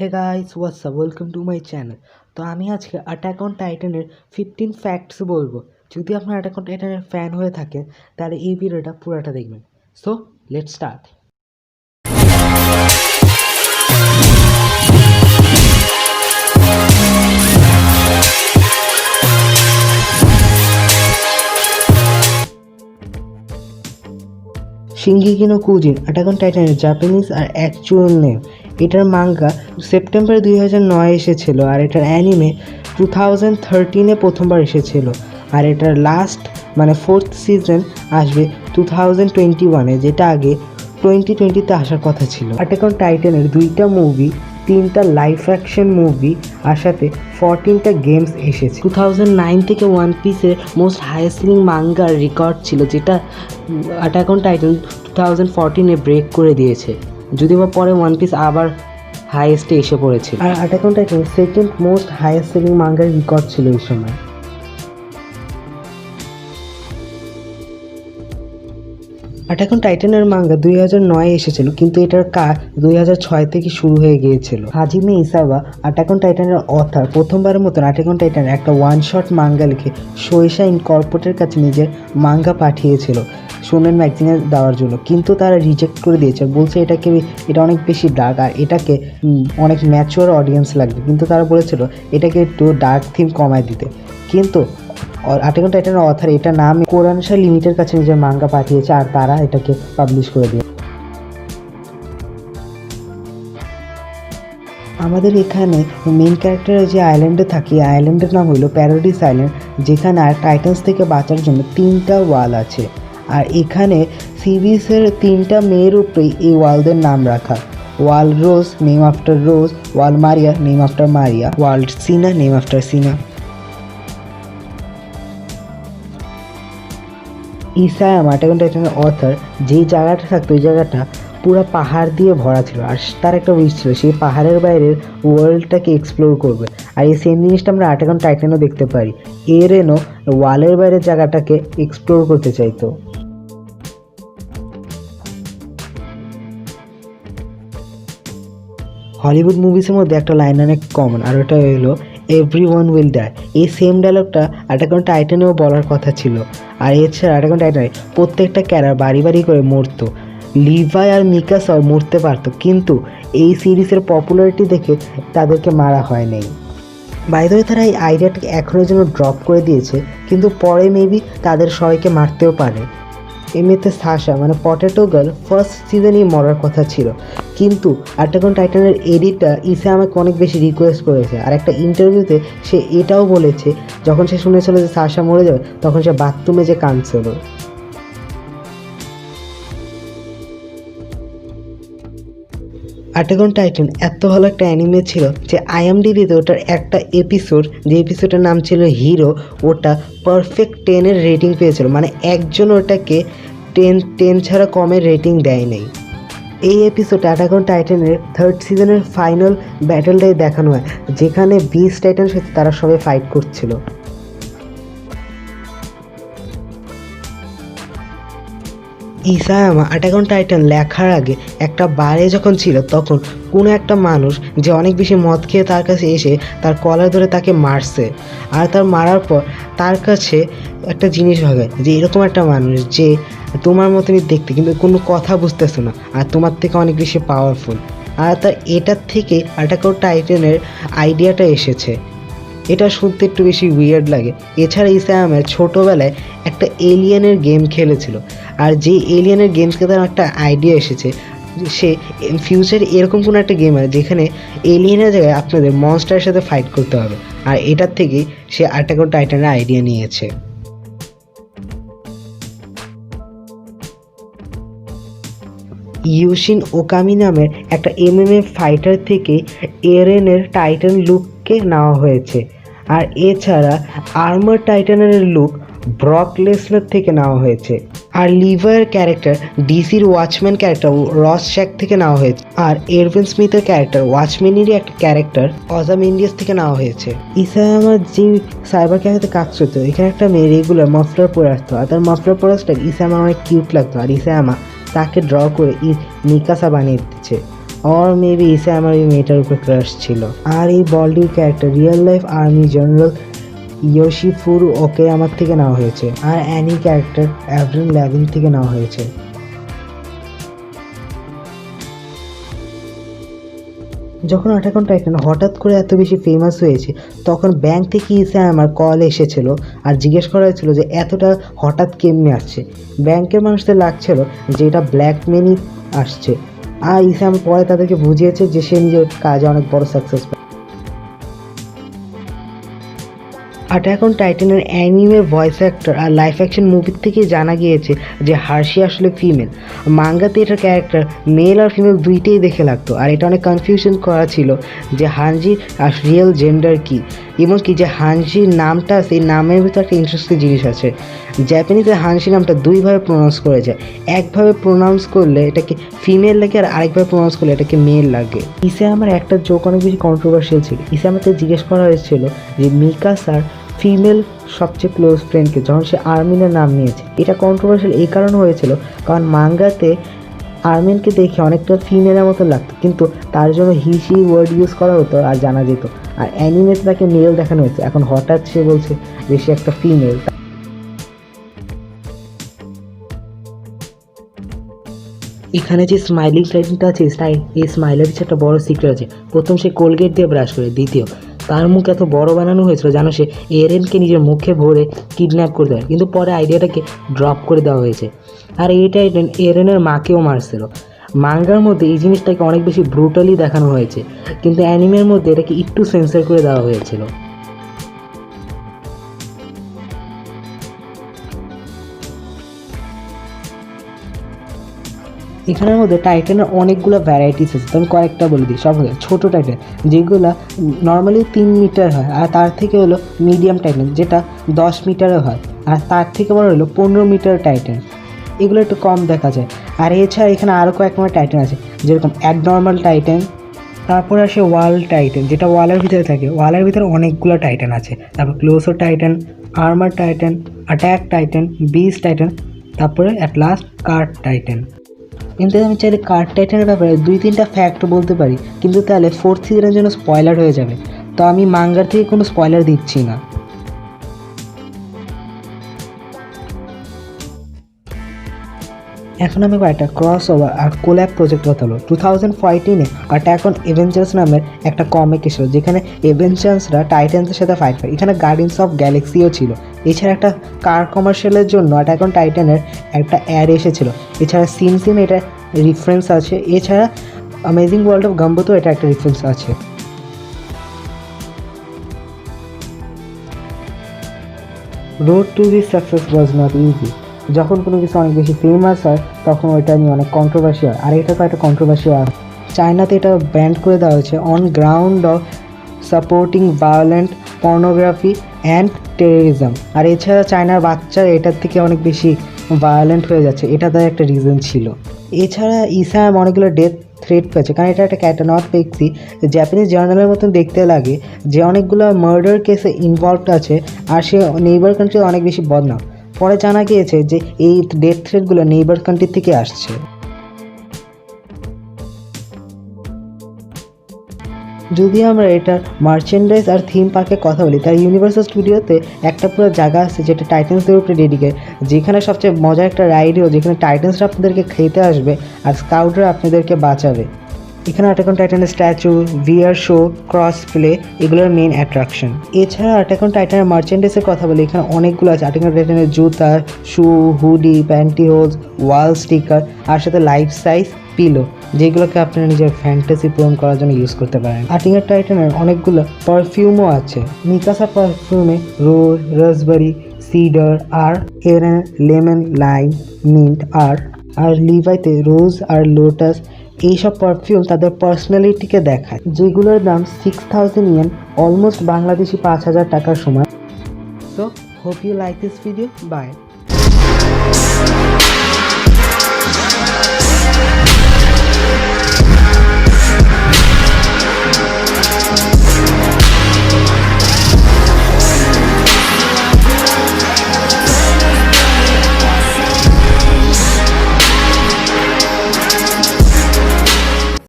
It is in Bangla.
Hey guys WhatsApp welcome to my channel. তো আমি আজকে অ্যাটাক অন টাইটানের 15 ফ্যাক্টস বলবো। যদি আপনার অ্যাটাক অন টাইটানের ফ্যান হয়ে থাকে তাহলে এই ভিডিওটা পুরোটা দেখবেন। So let's start. Shingeki no Kyojin attack on টাইটানের জাপানিজ আর অ্যাকচুয়াল নেম। এটার মাঙ্গা সেপ্টেম্বর 2009 এসেছিল আর এটার অ্যানিমে 2013-এ প্রথমবার এসেছিল। আর এটার লাস্ট মানে 4th সিজন আসবে 2021-এ, যেটা আগে 2020-তে আসার কথা ছিল। অ্যাটাক অন টাইটানের 2টা মুভি, 3টা লাইভ অ্যাকশন মুভি আর সাথে 14টা গেমস এসেছে। 2009 থেকে ওয়ান পিসের মোস্ট হাইয়েস্ট সেলিং মাঙ্গার রেকর্ড ছিল, যেটা অ্যাটাক অন টাইটান 2014-এ ব্রেক করে দিয়েছে, যদিও বা পরে ওয়ান পিস আবার হাইয়েস্টে এসে পড়েছে। আর attack on Titan second most highest selling মাঙ্গার রেকর্ড ছিল এই সময়। অ্যাটাক অন টাইটানের মাঙ্গা 2009-এ এসেছিল, কিন্তু এটার কাজ 2006 থেকে শুরু হয়ে গিয়েছিল। হাজিমে ইসাওয়া অ্যাটাক অন টাইটানের অথার প্রথমবারের মতন অ্যাটাক অন টাইটানের একটা ওয়ান শট মাঙ্গা লিখে শোয়েশা ইনকর্পোরেটের কাছে নিজের মাঙ্গা পাঠিয়েছিল শোনেন ম্যাগাজিনে দেওয়ার জন্য, কিন্তু তারা রিজেক্ট করে দিয়েছে। বলছে এটা অনেক বেশি ডার্ক আর এটাকে অনেক ম্যাচিওর অডিয়েন্স লাগবে, কিন্তু তারা বলেছিল এটাকে একটু ডার্ক থিম কমায় দিতে। কিন্তু অ্যাটাক অন টাইটানের অথার এটা নাম কোরানশা লিমিটের কাছে নিজের মাঙ্গা পাঠিয়েছে আর তারা এটাকে পাবলিশ করে দিয়ে। আমাদের এখানে মেন ক্যারেক্টারের যে আইল্যান্ডে থাকি, আইল্যান্ডের নাম হলো প্যারাডিস আইল্যান্ড, যেখানে আর টাইটান্স থেকে বাঁচার জন্য 3টা ওয়াল আছে। আর এখানে সিরিজের 3টা মেয়ের উপরেই এই ওয়ালদের নাম রাখা। Wall Rose name after Rose, wall Maria name after Maria, wall Sina name after Sina. Isayama attack on টাইটানের অথার যেই জায়গাটা থাকতো ওই জায়গাটা পুরো পাহাড় দিয়ে ভরা ছিল, আর তার একটা উইশ ছিল সেই পাহাড়ের বাইরের ওয়ার্ল্ডটাকে এক্সপ্লোর করবে। আর এই সেম জিনিসটা আমরা অ্যাটাক অন টাইটানও দেখতে পারি। এরেনও ওয়ালের বাইরের জায়গাটাকে এক্সপ্লোর করতে চাইতো। হলিউড মুভিসের মধ্যে একটা লাইন অনেক কমন, আর ওটা হলো এভরিওয়ান উইল ডাই। এই সেম ডায়লগটা অ্যাটাক অন টাইটানেও বলার কথা ছিল। আর এছাড়া অ্যাটাক অন টাইটানে প্রত্যেকটা ক্যারেক্টার বাড়ি বাড়ি করে মরতো। লিভাই আর মিকাসাও মরতে পারতো, কিন্তু এই সিরিজের পপুলারিটি দেখে তাদেরকে মারা হয় নাই। বাই দ্য ওয়ে, তারা এই আইডিয়াটাকে এখনও যেন ড্রপ করে দিয়েছে, কিন্তু পরে মেবি তাদের সবাইকে মারতেও পারে। এমনিতে সাশা মানে পটেটো গার্ল ফার্স্ট সিজনেই মরার কথা ছিল, কিন্তু অ্যাটাক অন টাইটানের এডিটর ইসা আমাকে অনেক বেশি রিকোয়েস্ট করেছে। আর একটা ইন্টারভিউতে সে এটাও বলেছে, যখন সে শুনেছিল যে সাশা মরে যাবে তখন সে বাথরুমে যে কাঁদছিল। অ্যাটাক অন টাইটান এত ভালো একটা অ্যানিমে ছিল যে আইএমডিবিতে ওটার একটা এপিসোড, যে এপিসোডের নাম ছিল হিরো, ওটা পারফেক্ট 10-এর রেটিং পেয়েছিল। মানে একজন ওটাকে 10 ছাড়া কমের রেটিং দেয় নাই। এই এপিসোডে অ্যাটাক অন টাইটানের 3rd সিজনের ফাইনাল ব্যাটেলটাই দেখানো হয়, যেখানে বিস্ট টাইটান সাথে তারা সবাই ফাইট করছিল। ইসায়ামা অ্যাটাক অন টাইটান লেখার আগে একটা বারে যখন ছিল, তখন কোনো একটা মানুষ যে অনেক বেশি মদ খেয়ে তার কাছে এসে তার কলার ধরে তাকে মারছে। আর তার মারার পর তার কাছে একটা জিনিস ভাবে যে এরকম একটা মানুষ যে তোমার মতনই দেখতে, কিন্তু কোনো কথা বুঝতেছো না আর তোমার থেকে অনেক বেশি পাওয়ারফুল। আর তার এটার থেকে অ্যাটাক অন টাইটানের আইডিয়াটা এসেছে। এটা শুনতে একটু বেশি উইয়ার্ড লাগে। এছাড়া ইসায়ামের ছোটোবেলায় একটা এলিয়েনের গেম খেলেছিল, আর যে এলিয়েনের গেমস থেকে তার একটা আইডিয়া এসেছে সে ফিউচারে এরকম কোনো একটা গেম আছে যেখানে এলিয়েনের জায়গায় আপনাদের মনস্টারের সাথে ফাইট করতে হবে, আর এটার থেকেই সে অ্যাটাক অন টাইটানের আইডিয়া নিয়েছে। ইউশিন ওকামি নামের একটা এমএমএ ফাইটার থেকে এরেনের টাইটান লুককে নেওয়া হয়েছে। আর এছাড়া আর্মার টাইটানের লুক ব্রক লেসনার থেকে নেওয়া হয়েছে। আর লিভারের ক্যারেক্টার ডিসির ওয়াচম্যান ক্যারেক্টার রস শ্যাক থেকে নেওয়া হয়েছে। আর এরভিন স্মিথের ক্যারেক্টার ওয়াচম্যানেরই একটা ক্যারেক্টার অজামিন্ডিয়াস থেকে নেওয়া হয়েছে। ইসায়ামার যে সাইবার ক্যাফেতে কাজ করতো, এখানে একটা মেয়ে রেগুলার মাফলার পরে আসতো, আর তার মাফলার পরে আসলে ইসায়ামা অনেক কিউট লাগতো। আর ইসায়ামা তাকে ড্র করে মিকাসা বানিয়ে দিচ্ছে। অর মেবি ইসা আমার এই মেয়েটার উপর ক্রাশ ছিল। আর এই বল্ডির character real life army general Yoshifuru ওকে আমার থেকে নেওয়া হয়েছে, আর অ্যানি ক্যারেক্টার অ্যাভরিন ল্যাভিন থেকে নেওয়া হয়েছে। যখন অ্যাটাক অন টাইটান হঠাৎ করে এত বেশি ফেমাস হয়েছে, তখন ব্যাংক থেকে ইসা আমার কল এসেছিল আর জিজ্ঞেস করা হয়েছিল যে এতটা হঠাৎ কেমনে আসছে। ব্যাংকের মানুষদের লাগছিল যে এটা ব্ল্যাকমেনই আসছে, আর ইসা আমার পরে তাদেরকে বুঝিয়েছে যে সে নিজের কাজে অনেক বড় সাকসেস। অ্যাটাক অন টাইটানের অ্যানিমে ভয়েস অ্যাক্টর আর লাইভ অ্যাকশন মুভির থেকে জানা গিয়েছে যে হার্শি আসলে ফিমেল। মাঙ্গাতে এটার ক্যারেক্টার মেল আর ফিমেল দুইটাই দেখে লাগতো, আর এটা অনেক কনফিউশন করা ছিল যে হানজির রিয়েল জেন্ডার কী, এবং কি যে হানজির নামটা সেই নামের ভিতরে একটা ইন্টারেস্টিং জিনিস আছে। জাপানিজে হানজি নামটা দুইভাবে প্রোনাউন্স করে যায়, একভাবে প্রোনাউন্স করলে এটাকে ফিমেল লাগে আর আরেকভাবে প্রোনাউন্স করলে এটাকে মেল লাগে। ইসা আমার একটা জোক অনেক বেশি কন্ট্রোভার্সিয়াল ছিল। ইসা আমাকে জিজ্ঞেস করা হয়েছিল যে মিকা স্যার ফিমেল সবচেয়ে ক্লোজ ফ্রেন্ডকে, যখন সে আর্মিনের নাম নিয়েছে। এটা কন্ট্রোভার্সিয়াল এই কারণে হয়েছিল কারণ মাঙ্গাতে আর্মিনকে দেখে অনেকটা ফিমেলের মতো লাগতো, কিন্তু তার জন্য হিসি ওয়ার্ড ইউজ করা হতো আর জানা যেত। আর অ্যানিমেতে তাকে মেল দেখানো হয়েছে, এখন হঠাৎ সে বলছে যে সে একটা ফিমেল। এখানে যে স্মাইলিং টাইটেনটা আছে, এই স্মাইলের পিছনে একটা বড় সিক্রেট আছে। প্রথম সে কোলগেট দিয়ে ব্রাশ করে, দ্বিতীয় তার মুখ এত বড় বানানো হয়েছিল জানো সে এরেনকে নিজের মুখে ভরে কিডন্যাপ করে দেয়, কিন্তু পরে আইডিয়াটাকে ড্রপ করে দেওয়া হয়েছে। আর এই টাইটেন এরেনের মাকেও মারছিল। মাঙ্গার মধ্যে এই জিনিসটাকে অনেক বেশি ব্রুটালি দেখানো হয়েছে, কিন্তু অ্যানিমের মধ্যে এটাকে একটু সেন্সর করে দেওয়া হয়েছিল। এখানের মধ্যে টাইটানের অনেকগুলো ভ্যারাইটিস আছে, তো আমি কয়েকটা বলে দিই। সব হলো ছোটো টাইটান, যেগুলো নর্মালি 3 মিটার হয়, আর তার থেকে হলো মিডিয়াম টাইটান যেটা 10 মিটারও হয়, আর তার থেকে বড় হলো 15 মিটার টাইটান, এগুলো একটু কম দেখা যায়। আর এছাড়া এখানে আরও কয়েক রকমের টাইটান আছে, যেরকম অ্যাবনর্মাল টাইটান, তারপর আসে ওয়াল টাইটান যেটা ওয়ালের ভিতরে থাকে, ওয়ালের ভিতরে অনেকগুলো টাইটান আছে। তারপর colossal Titan, armour Titan, attack Titan, beast Titan, তারপরে অ্যাট লাস্ট কার্ড টাইটান। কিন্তু আমি চাইলে কার্ড টাইটানের ব্যাপারে 2-3টা ফ্যাক্ট বলতে পারি, কিন্তু তাহলে 4th সিজনের জন্য স্পয়লার হয়ে যাবে, তো আমি মাঙ্গার থেকে কোনো স্পয়লার দিচ্ছি না। এখন আমি কয়েকটা ক্রস ওভার আর কোল্যাব প্রজেক্ট কথা হলো। 2014-এ অ্যাটাক অন এভেঞ্জার্স নামের একটা কমিক এসেছিল, যেখানে এভেঞ্জার্সরা টাইটানসের সাথে ফাইট করে। এখানে গার্ডিয়ান্স অফ গ্যালাক্সিও ছিল। এছাড়া একটা কার কমার্শিয়ালের জন্য অ্যাটাক অন টাইটানের একটা অ্যাড এসেছিল। এছাড়া সিম এটা রেফারেন্স আছে। এছাড়া অ্যামেজিং ওয়ার্ল্ড অফ গাম্বোতেও এটা একটা রেফারেন্স আছে। Road to this success was not easy. যখন কোনো কিছু অনেক বেশি ফেমাস হয় তখন ওইটা নিয়ে অনেক কন্ট্রোভার্সি হয়, আর এটা তো একটা কন্ট্রোভার্সি হয়। চায়নাতে এটা ব্যান্ড করে দেওয়া হয়েছে on ground of supporting violent pornography and terrorism. আর এছাড়া চায়নার বাচ্চারা এটার থেকে অনেক বেশি ভায়োলেন্ট হয়ে যাচ্ছে, এটা তার একটা রিজন ছিল। এছাড়া ইসাম অনেকগুলো ডেথ থ্রেট পেয়েছে, কারণ এটা একটা ক্যারেক্টার নট পেক্সি জাপানিজ জার্নালের মতন দেখতে লাগে, যে অনেকগুলো মার্ডার কেসে ইনভলভড আছে, আর সে নেইবার কান্ট্রি অনেক বেশি বদনাম। পরে জানা গিয়েছে যে এই ডেথ থ্রেটগুলো নেইবার কান্ট্রি থেকে আসছে। যদি আমরা এটার মার্চেন্ডাইজ আর থিম পার্কের কথা বলি, তার ইউনিভার্সাল স্টুডিওতে একটা পুরো জায়গা আছে যেটা টাইটান্সদের উপরে ডেডিকেট, যেখানে সবচেয়ে মজার একটা রাইডও, যেখানে টাইটান্সরা আপনাদেরকে খেতে আসবে আর স্কাউটরা আপনাদেরকে বাঁচাবে। এখানে অ্যাটাক অন টাইটানের statue, VR show, cross play এগুলোর মেন অ্যাট্রাকশন। এছাড়া অ্যাটাক অন টাইটানের মার্চেন্ডাইজের কথা বলি, এখানে অনেকগুলো আছে। অ্যাটাক অন টাইটানের জুতা, শু, হুডি, প্যান্টিহোজ, ওয়াল স্টিকার, আর সাথে লাইফ সাইজ পিলো, যেগুলোকে আপনারা নিজের ফ্যান্টাসি পূরণ করার জন্য ইউজ করতে পারেন। অ্যাটাক অন টাইটানের অনেকগুলো পারফিউমও আছে। মিকাসা পারফিউমে রোজ, রাসবেরি, সিডার, আর এরেন লেমন, লাইম, মিন্ট, আর লিভাইতে রোজ আর লোটাস, এইসব পারফিউম তাদের পার্সোনালিটিকে দেখায়, যেগুলোর দাম 6000 ইয়েন, অলমোস্ট বাংলাদেশি 5000 টাকার সমান। So hope you like this video, by.